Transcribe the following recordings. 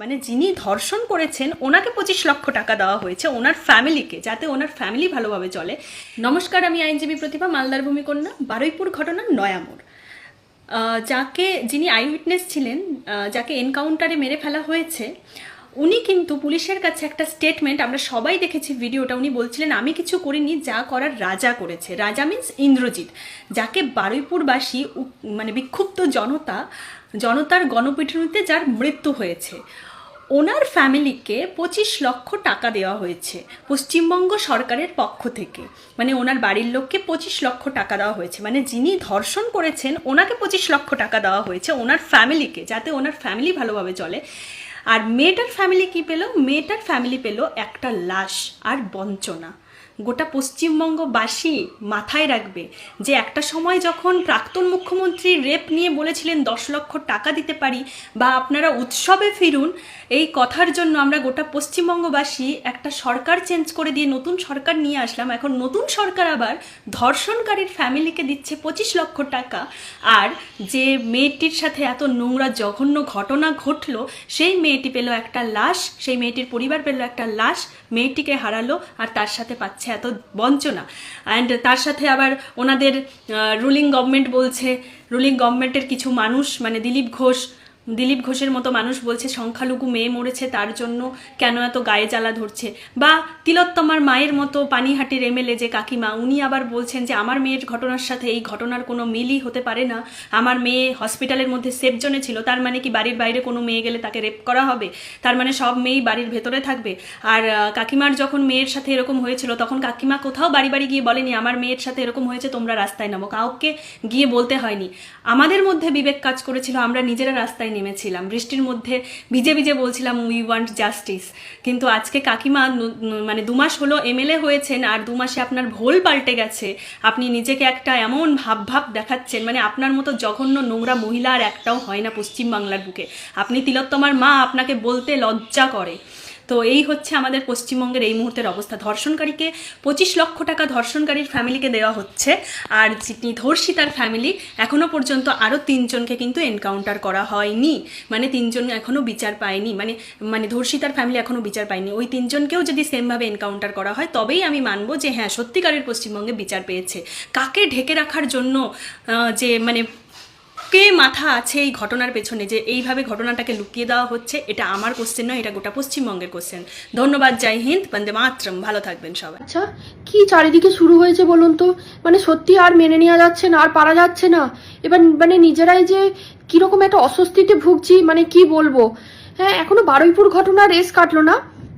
মানে যিনি ধর্ষণ করেছেন ওনাকে 25 লক্ষ টাকা দেওয়া হয়েছে ওনার ফ্যামিলিকে, যাতে ওনার ফ্যামিলি ভালোভাবে চলে। নমস্কার, আমি আইনজীবী প্রতিভা, মালদার ভূমিকন্যা, বারুইপুর ঘটনা, নয়ামোড়। যিনি আই উইটনেস ছিলেন, যাকে এনকাউন্টারে মেরে ফেলা হয়েছে, উনি কিন্তু পুলিশের কাছে একটা স্টেটমেন্ট, আমরা সবাই দেখেছি ভিডিওটা, উনি বলছিলেন আমি কিছু করিনি, যা করার রাজা করেছে। রাজা মিন্স ইন্দ্রজিৎ, যাকে বারুইপুরবাসী মানে বিক্ষুব্ধ জনতার গণপিটুনিতে যার মৃত্যু হয়েছে, ওনার ফ্যামিলিকে 25 লক্ষ টাকা দেওয়া হয়েছে পশ্চিমবঙ্গ সরকারের পক্ষ থেকে। মানে ওনার বাড়ির লোককে 25 লক্ষ টাকা দেওয়া হয়েছে। মানে যিনি ধর্ষণ করেছেন ওনাকে 25 লক্ষ টাকা দেওয়া হয়েছে ওনার ফ্যামিলিকে, যাতে ওনার ফ্যামিলি ভালোভাবে চলে। আর মেয়েটার ফ্যামিলি কি পেল? মেয়েটার ফ্যামিলি পেল একটা লাশ আর বঞ্চনা। গোটা পশ্চিমবঙ্গবাসী মাথায় রাখবে যে একটা সময় যখন প্রাক্তন মুখ্যমন্ত্রী রেপ নিয়ে বলেছিলেন 10 লক্ষ টাকা দিতে পারি বা আপনারা উৎসবে ফিরুন, এই কথার জন্য আমরা গোটা পশ্চিমবঙ্গবাসী একটা সরকার চেঞ্জ করে দিয়ে নতুন সরকার নিয়ে আসলাম। এখন নতুন সরকার আবার ধর্ষণকারীর ফ্যামিলিকে দিচ্ছে 25 লক্ষ টাকা। আর যে মেয়েটির সাথে এত নোংরা জঘন্য ঘটনা ঘটলো, সেই মেয়েটি পেল একটা লাশ, সেই মেয়েটির পরিবার পেল একটা লাশ, মেয়েটিকে হারালো, আর তার সাথে পাচ্ছে এত বঞ্চনা। অ্যান্ড তার সাথে আবার ওনাদের রুলিং গভর্নমেন্ট বলছে, রুলিং গভর্নমেন্টের কিছু মানুষ, মানে দিলীপ ঘোষের মতো মানুষ বলছে সংখ্যালঘু মেয়ে মরেছে তার জন্য কেন এত গায়ে জ্বালা ধরছে। বা তিলোত্তমার মায়ের মতো পানিহাটির এমএলএ যে কাকিমা, উনি আবার বলছেন যে আমার মেয়ের ঘটনার সাথে এই ঘটনার কোনো মিলই হতে পারে না, আমার মেয়ে হসপিটালের মধ্যে সেফ জোনে ছিল, তার মানে কি বাড়ির বাইরে কোনো মেয়ে গেলে তাকে রেপ করা হবে? তার মানে সব মেয়েই বাড়ির ভেতরে থাকবে? আর কাকিমার যখন মেয়ের সাথে এরকম হয়েছিল তখন কাকিমা কোথাও বাড়ি বাড়ি গিয়ে বলেনি আমার মেয়ের সাথে এরকম হয়েছে তোমরা রাস্তায় নামো, কাউকে গিয়ে বলতে হয়নি। আমাদের মধ্যে বিবেক কাজ করেছিল, আমরা নিজেরা রাস্তায় নেমেছিলাম, বৃষ্টির মধ্যে ভিজে ভিজে বলছিলাম উই ওয়ান্ট জাস্টিস। কিন্তু আজকে কাকিমা মানে 2 মাস হলো এমএলএ হয়েছেন, আর 2 মাসে আপনার ভোল পাল্টে গেছে। আপনি নিজেকে একটা এমন ভাব দেখাচ্ছেন, মানে আপনার মতো জঘন্য নোংরা মহিলা আর একটাও হয় না পশ্চিমবাংলার বুকে। আপনি তিলোত্তমার মা, আপনাকে বলতে লজ্জা করে। তো এই হচ্ছে আমাদের পশ্চিমবঙ্গের এই মুহূর্তের অবস্থা। ধর্ষণকারীকে 25 লক্ষ টাকা ধর্ষণকারীর ফ্যামিলিকে দেওয়া হচ্ছে, আর যিনি ধর্ষিতার ফ্যামিলি এখনো পর্যন্ত আরও 3 জনকে কিন্তু এনকাউন্টার করা হয়নি। মানে 3 জন এখনো বিচার পায়নি, মানে ধর্ষিতার ফ্যামিলি এখনো বিচার পায়নি। ওই 3 জনকেও যদি সেমভাবে এনকাউন্টার করা হয় তবেই আমি মানবো যে হ্যাঁ সত্যিকারের পশ্চিমবঙ্গে বিচার পেয়েছে। কাকে ঢেকে রাখার জন্য যে মানে কে মাথা আছে এই ঘটনার পেছনে, যে এইভাবে ঘটনাটাকে লুকিয়ে দেওয়া হচ্ছে, এটা আমার কোশ্চেন নয়, এটা গোটা পশ্চিমবঙ্গের কোশ্চেন। ধন্যবাদ, জয় হিন্দ, বন্দে মাতরম, ভালো থাকবেন সবাই। আচ্ছা, কি চারিদিকে শুরু হয়েছে বলুন তো? মানে সত্যি আর মেনে নেওয়া যাচ্ছে না, আর পারা যাচ্ছে না। এবার মানে নিজেরাই যে কিরকম একটা অস্বস্তিতে ভুগছি, মানে কি বলবো। হ্যাঁ, এখনো বারুইপুর ঘটনা রেস কাটলো না,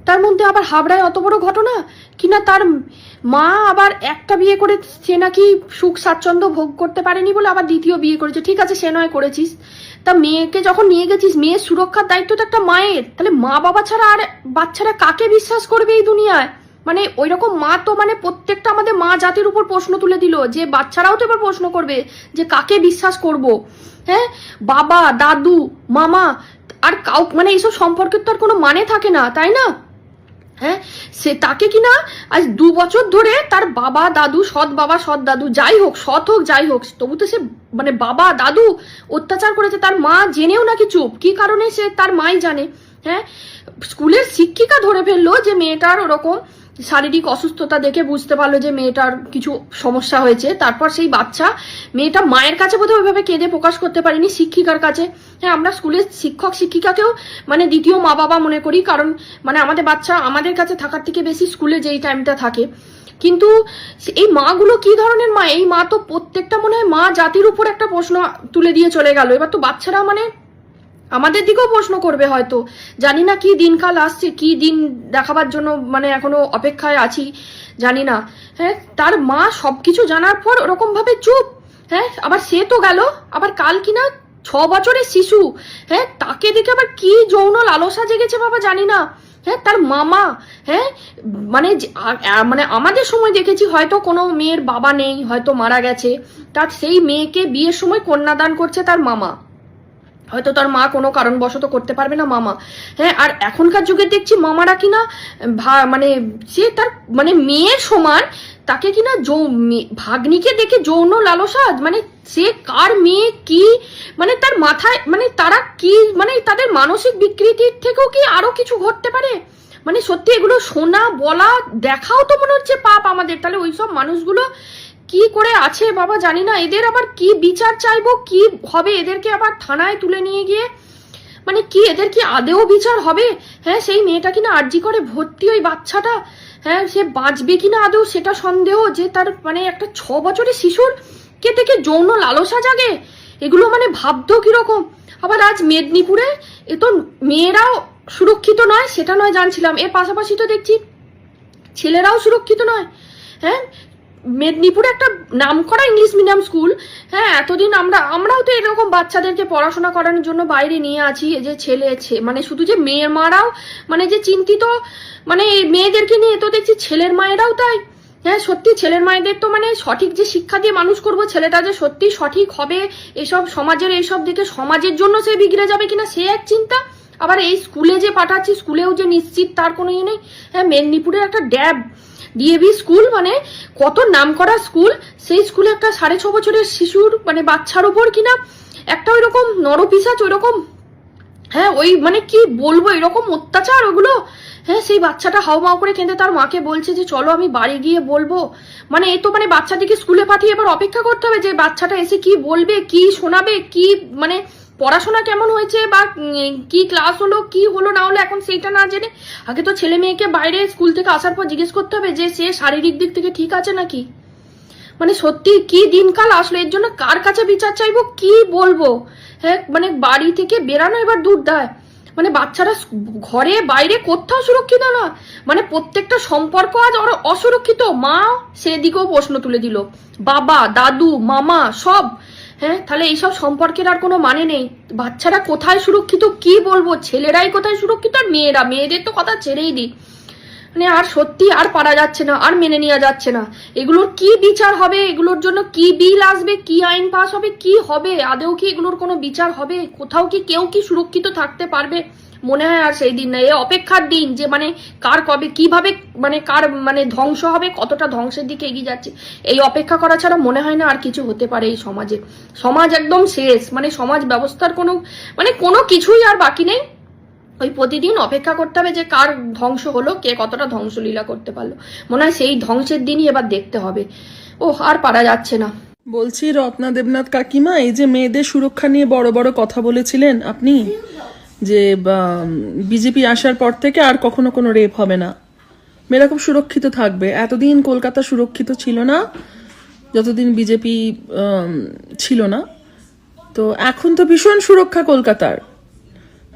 তার মধ্যে আবার হাবড়ায় অত বড় ঘটনা কিনা। তার মা আবার একটা বিয়ে করে সে নাকি সুখ স্বাচ্ছন্দ্য ভোগ করতে পারেনি বলে আবার দ্বিতীয় বিয়ে করেছে। ঠিক আছে, সে নয় করেছিস, তা মেয়েকে যখন নিয়ে গেছিস, মেয়ের সুরক্ষার দায়িত্ব তো একটা মায়ের। তাহলে মা বাবা ছাড়া আর বাচ্চারা কাকে বিশ্বাস করবে এই দুনিয়ায়? মানে ওই রকম মা তো মানে প্রত্যেকটা আমাদের মা জাতির উপর প্রশ্ন তুলে দিল, যে বাচ্চারাও তো এবার প্রশ্ন করবে যে কাকে বিশ্বাস করব। হ্যাঁ, বাবা, দাদু, মামা, আর কাউ মানে এইসব সম্পর্কের তো আর কোনো মানে থাকে না, তাই না? হ্যাঁ, সে তাকে কিনা আজ 2 বছর ধরে তার বাবা দাদু, সৎ বাবা সৎ দাদু, যাই হোক, সৎ হোক যাই হোক, তবু তো সে মানে বাবা দাদু অত্যাচার করেছে। তার মা জেনেও নাকি চুপ, কি কারণে সে তার মাই জানে। হ্যাঁ, স্কুলের শিক্ষিকা ধরে ফেললো যে মেয়েটার ওরকম শারীরিক অসুস্থতা দেখে বুঝতে পারলো যে মেয়েটার কিছু সমস্যা হয়েছে। তারপর সেই মেয়েটা মায়ের কাছে বোধহয় ওইভাবে কেঁদে প্রকাশ করতে পারেনি, শিক্ষিকার কাছে। হ্যাঁ, আমরা স্কুলের শিক্ষক শিক্ষিকাকেও মানে দ্বিতীয় মা বাবা মনে করি, কারণ মানে আমাদের বাচ্চা আমাদের কাছে থাকার থেকে বেশি স্কুলে যেই টাইমটা থাকে। কিন্তু এই মাগুলো কি ধরনের মা? এই মা তো প্রত্যেকটা মনে হয় মা জাতির উপর একটা প্রশ্ন তুলে দিয়ে চলে গেল। এবার তো বাচ্চারা মানে আমাদের দিকেও প্রশ্ন করবে হয়তো, জানি না কি দিনকাল আসছে, কি দিন দেখাবার জন্য মানে এখনো অপেক্ষায় আছি, জানি না। হ্যাঁ, তার মা সবকিছু জানার পর ওরকম ভাবে চুপ। হ্যাঁ, আবার সে তো গেল, আবার কাল কিনা 6 বছরের শিশু, হ্যাঁ, তাকে দেখে আবার কি যৌন লালসা জেগেছে বাবা জানি না। হ্যাঁ, তার মামা, হ্যাঁ, মানে আমাদের সময় দেখেছি হয়তো কোনো মেয়ের বাবা নেই, হয়তো মারা গেছে, তার সেই মেয়েকে বিয়ের সময় কন্যাদান করছে তার মামা। হয়তো তার মা কোনো কারণবশত করতে পারবে না মামা। হ্যাঁ, আর এখনকার যুগে দেখছি মামারা কিনা মানে সে তার মানে মেয়ের সমান তাকে কিনা ভাগ্নিকে দেখে যৌন লালসা, মানে সে কার মেয়ে কি, মানে তার মাথায় মানে তারা কি, মানে তাদের মানসিক বিকৃতির থেকেও কি আরো কিছু ঘটতে পারে। মানে সত্যি এগুলো শোনা বলা দেখাও তো মনে হচ্ছে পাপ আমাদের। তাহলে ওইসব মানুষগুলো কি করে আছে বাবা জানি না। এদের আবার কি বিচার চাইবো, কি হবে, এদেরকে আবার থানায় তুলে নিয়ে গিয়ে মানে কি এদের কি আদেও বিচার হবে? হ্যাঁ, সেই মেয়েটা কিনা আরজি করে ভর্তি, ওই বাচ্চাটা, হ্যাঁ সে বাঁচবে কিনা আদেও সেটা সন্দেহ, যে তার মানে একটা 6 বছরের শিশুর কে থেকে যৌন লালসা জাগে, এগুলো মানে ভাবতেও কিরকম। আবার আজ মেদিনীপুরে এ তো মেয়েরাও সুরক্ষিত নয়, সেটা নয় জানছিলাম, এর পাশাপাশি তো দেখছি ছেলেরাও সুরক্ষিত নয়। হ্যাঁ, মেদিনীপুরে একটা নামকরা ইংলিশ মিডিয়াম স্কুল, হ্যাঁ এতদিন আমরাও তো এরকম বাচ্চাদেরকে পড়াশোনা করানোর জন্য বাইরে নিয়ে আছি, যে ছেলে মানে শুধু যে মেয়ের মারাও মানে যে চিন্তিত, মানে মেয়েদেরকে নিয়ে তো দেখছি ছেলের মায়েরাও তাই। হ্যাঁ সত্যি ছেলের মায়েদের তো মানে সঠিক যে শিক্ষা দিয়ে মানুষ করব, ছেলেটা যে সত্যি সঠিক হবে এসব সমাজের এইসব দিকে, সমাজের জন্য সে বিগড়ে যাবে কিনা সে এক চিন্তা। আবার এই স্কুলে যে পাঠাচ্ছি, স্কুলেও যে নিশ্চিত তার কোনো ইয়ে নেই। হ্যাঁ, মেদিনীপুরের একটা ডিএভি স্কুল, মানে কত নামকরা স্কুল, সেই স্কুলে একটা 6.5 বছরের শিশুর মানে বাচ্চার উপর কিনা একটা ওই রকম নরপিশাচ, ওই রকম, হ্যাঁ ওই মানে কি বলবো এরকম অত্যাচার ওগুলো। হ্যাঁ, সেই বাচ্চাটা হাউমাউ করে কেঁদে তার মাকে বলছে যে চলো আমি বাড়ি গিয়ে বলবো। মানে এই তো মানে বাচ্চাটিকে স্কুলে পাঠিয়ে এবার অপেক্ষা করতে হবে যে বাচ্চাটা এসে কি বলবে, কি শোনাবে, কি মানে পড়াশোনা কেমন হয়েছে বা কি ক্লাস হলো, কি হলো না হলো, এখন সেইটা না জেনে আগে তো ছেলে মেয়েকে বাইরে স্কুল থেকে আসার পর জিজ্ঞেস করতে হবে যে সে শারীরিক দিক থেকে ঠিক আছে নাকি। মানে সত্যি কি দিনকাল আসলো, এর জন্য কার কাছে বিচার চাইবো, কি বলবো। হ্যাঁ, মানে বাড়ি থেকে বেরানো এবার দূর দায়, মানে বাচ্চারা ঘরে বাইরে কোথাও সুরক্ষিত না, মানে প্রত্যেকটা সম্পর্ক আজ অসুরক্ষিত। মা সেদিকেও প্রশ্ন তুলে দিল, বাবা দাদু মামা সব। হ্যাঁ, তাহলে এইসব সম্পর্কের আর কোনো মানে নেই। বাচ্চারা কোথায় সুরক্ষিত কি বলবো, ছেলেরাই কোথায় সুরক্ষিত আর মেয়েদের তো কথা ছেড়েই দিই। মানে আর সত্যি আর পারা যাচ্ছে না, আর মেনে নেওয়া যাচ্ছে না। এগুলোর কি বিচার হবে, এগুলোর জন্য কি বিল আসবে, কি আইন পাস হবে, কি হবে, আদেও কি এগুলোর কোনো বিচার হবে, কোথাও কি কেউ কি সুরক্ষিত থাকতে পারবে? মনে হয় আর সেই দিন না, এ অপেক্ষার দিন যে মানে কার কবে কিভাবে মানে কার মানে ধ্বংস হবে, কতটা ধ্বংসের দিকে এগিয়ে যাচ্ছে, এই অপেক্ষা করা ছাড়া মনে হয় না আর কিছু হতে পারে এই সমাজে। সমাজ একদম শেষ, মানে সমাজ ব্যবস্থার কোনো কিছুই আর বাকি নেই। ওই প্রতিদিন অপেক্ষা করতে হবে যে কার ধ্বংস হলো, কে কতটা ধ্বংসলীলা করতে পারলো। মনে হয় সেই ধ্বংসের দিনই এবার দেখতে হবে। আর পারা যাচ্ছে না। বলছি রত্না দেবনাথ কাকিমা, এই যে মেয়েদের সুরক্ষা নিয়ে বড় বড় কথা বলেছিলেন আপনি, যে বিজেপি আসার পর থেকে আর কখনো কোনো রেপ হবে না, মেয়েরা খুব সুরক্ষিত থাকবে। এতদিন কলকাতা সুরক্ষিত ছিল না যতদিন বিজেপি ছিল না, তো এখন তো ভীষণ সুরক্ষা কলকাতার।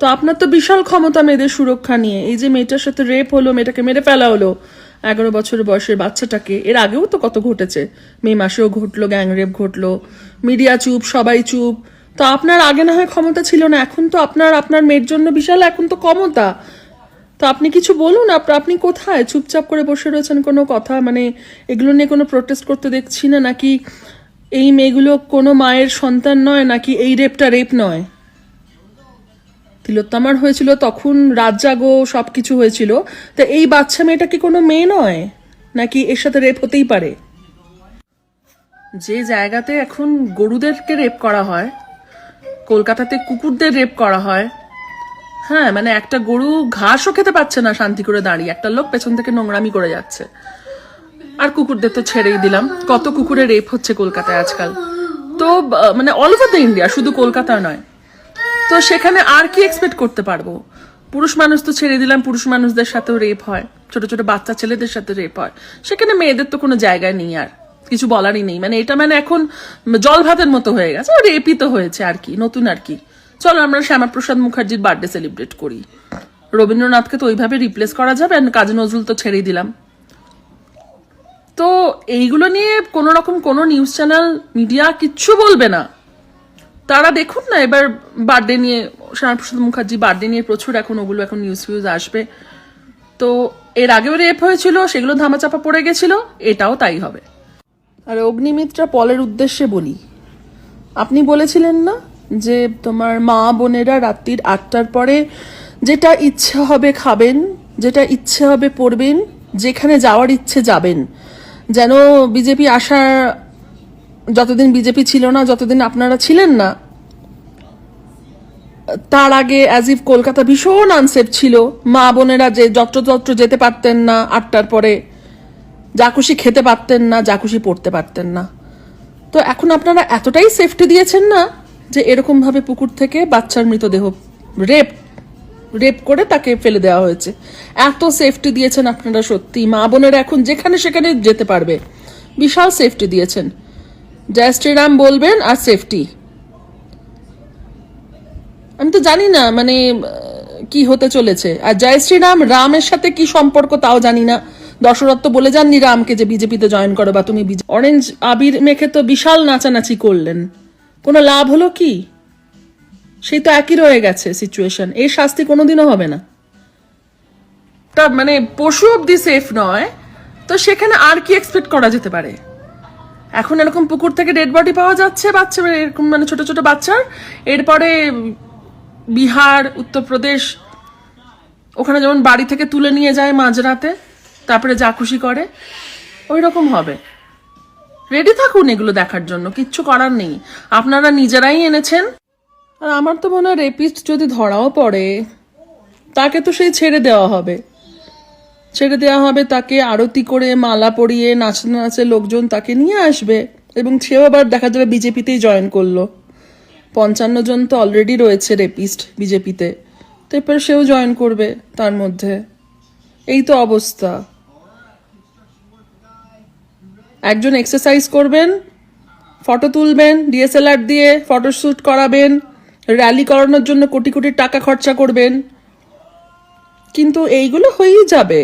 তো আপনার তো বিশাল ক্ষমতা মেয়েদের সুরক্ষা নিয়ে। এই যে মেয়েটার সাথে রেপ হলো, মেয়েটাকে মেরে ফেলা হলো, 11 বছরের বয়সের বাচ্চাটাকে, এর আগেও তো কত ঘটেছে, মে মাসেও ঘটলো, গ্যাং রেপ ঘটলো, মিডিয়া চুপ, সবাই চুপ। তো আপনার আগে না হয় ক্ষমতা ছিল না, এখন তো আপনার মেয়ের জন্য বিশাল এখন তো ক্ষমতা। তো আপনি কিছু বলুন, আপনি কোথায় চুপচাপ করে বসে রয়েছেন, কোনো কথা মানে এগুলো নিয়ে কোনো প্রোটেস্ট করতে দেখছি না। নাকি এই মেয়েগুলো কোনো মায়ের সন্তান নয়, নাকি এই রেপটা রেপ নয়? তিলোত্তমার হয়েছিল তখন রাত জাগো সবকিছু হয়েছিল, তো এই বাচ্চা মেয়েটা কি কোনো মেয়ে নয়, নাকি এর সাথে রেপ হতেই পারে? যে জায়গাতে এখন গরুদেরকে রেপ করা হয়, কলকাতাতে কুকুরদের রেপ করা হয়, হ্যাঁ মানে একটা গরু ঘাসও খেতে পাচ্ছে না শান্তি করে দাঁড়িয়ে, একটা লোক পেছন থেকে নোংরামি করে যাচ্ছে। আর কুকুরদের তো ছেড়েই দিলাম, কত কুকুরের রেপ হচ্ছে কলকাতায় আজকাল। তো মানে অল ওভার দ্য ইন্ডিয়া, শুধু কলকাতা নয়। তো সেখানে আর কি এক্সপেক্ট করতে পারবো? পুরুষ মানুষ তো ছেড়ে দিলাম, পুরুষ মানুষদের সাথেও রেপ হয়, ছোট ছোট বাচ্চা ছেলেদের সাথে রেপ হয়, সেখানে মেয়েদের তো কোনো জায়গায় নেই, আর কিছু বলারই নেই। মানে এটা মানে এখন জল ভাতের মতো হয়ে গেছে, রেপই তো হয়েছে, আর কি নতুন আর কি। চলো আমরা শ্যামাপ্রসাদ মুখার্জির বার্থডে সেলিব্রেট করি, রবীন্দ্রনাথকে তো ওইভাবে রিপ্লেস করা যাবে, কাজী নজরুল তো ছেড়েই দিলাম। তো এইগুলো নিয়ে কোনো রকম কোনো নিউজ চ্যানেল মিডিয়া কিচ্ছু বলবে না। তারা দেখুন না এবার বার্থডে নিয়ে, শ্যামাপ্রসাদ মুখার্জি বার্থডে নিয়ে প্রচুর এখন ওগুলো এখন নিউজ ফিউজ আসবে। তো এর আগেও রেপ হয়েছিল, সেগুলো ধামাচাপা পড়ে গেছিল, এটাও তাই হবে। আর অগ্নিমিত্রা পলের উদ্দেশ্যে বলি, আপনি বলেছিলেন না যে তোমার মা বোনেরা রাত্রির 8টার পরে যেটা ইচ্ছে হবে খাবেন, যেটা ইচ্ছে হবে পড়বেন, যেখানে যাওয়ার ইচ্ছে যাবেন। যেন বিজেপি আসার, যতদিন বিজেপি ছিল না, যতদিন আপনারা ছিলেন না, তার আগে অ্যাজ ইফ কলকাতা ভীষণ আনসেফ ছিল। মা বোনেরা যে যত্রতত্র যেতে পারতেন না 8টার পরে, যা খুশি খেতে পারতেন না, যা খুশি পড়তে পারতেন না। তো এখন আপনারা এতটাই সেফটি দিয়েছেন না যে এরকম ভাবে পুকুর থেকে বাচ্চার মৃতদেহ রেপ করে তাকে ফেলে দেওয়া হয়েছে। এত সেফটি দিয়েছেন আপনারা, সত্যি মা বোনেরা এখন যেখানে সেখানে যেতে পারবে। বিশাল সেফটি দিয়েছেন। জয় শ্রীরাম বলবেন আর সেফটি। আমি তো জানি না মানে কি হতে চলেছে। আর জয় শ্রীরাম রামের সাথে কি সম্পর্ক তাও জানি না। দশরথ তো বলে যাননি রামকে যে বিজেপিতে জয়েন করো বা তুমি অরেঞ্জ আবির মেখে তো বিশাল নাচানাচি করলেন, কোনো লাভ হলো কি? সেই তো একই রয়ে গেছে সিচুয়েশন। এই শাস্তি কোনোদিনও হবে না। তা মানে পশু অব্দি সেফ নয়, তো সেখানে আর কি এক্সপেক্ট করা যেতে পারে? এখন এরকম পুকুর থেকে ডেড বডি পাওয়া যাচ্ছে বাচ্চা, এরকম মানে ছোট ছোট বাচ্চার। এরপরে বিহার, উত্তরপ্রদেশ, ওখানে যেমন বাড়ি থেকে তুলে নিয়ে যায় মাঝরাতে, তারপরে যা খুশি করে, ওই রকম হবে। রেডি থাকুন এগুলো দেখার জন্য, কিচ্ছু করার নেই। আপনারা নিজেরাই এনেছেন। আর আমার তো মনে হয় রেপিস্ট যদি ধরাও পড়ে, তাকে তো সেই ছেড়ে দেওয়া হবে। ছেড়ে দেওয়া হবে, তাকে আরতি করে মালা পরিয়ে নাচতে নাচে লোকজন তাকে নিয়ে আসবে, এবং সেও আবার দেখা যাবে বিজেপিতেই জয়েন করলো। 55 জন তো অলরেডি রয়েছে রেপিস্ট বিজেপিতে, তো এরপর সেও জয়েন করবে তার মধ্যে। এই তো অবস্থা। একজন এক্সারসাইজ করবেন, ফটো তুলবেন, ডিএসএলআর দিয়ে ফটোশ্যুট করাবেন, র্যালি করানোর জন্য কোটি কোটি টাকা খরচা করবেন, কিন্তু এইগুলো হয়েই যাবে।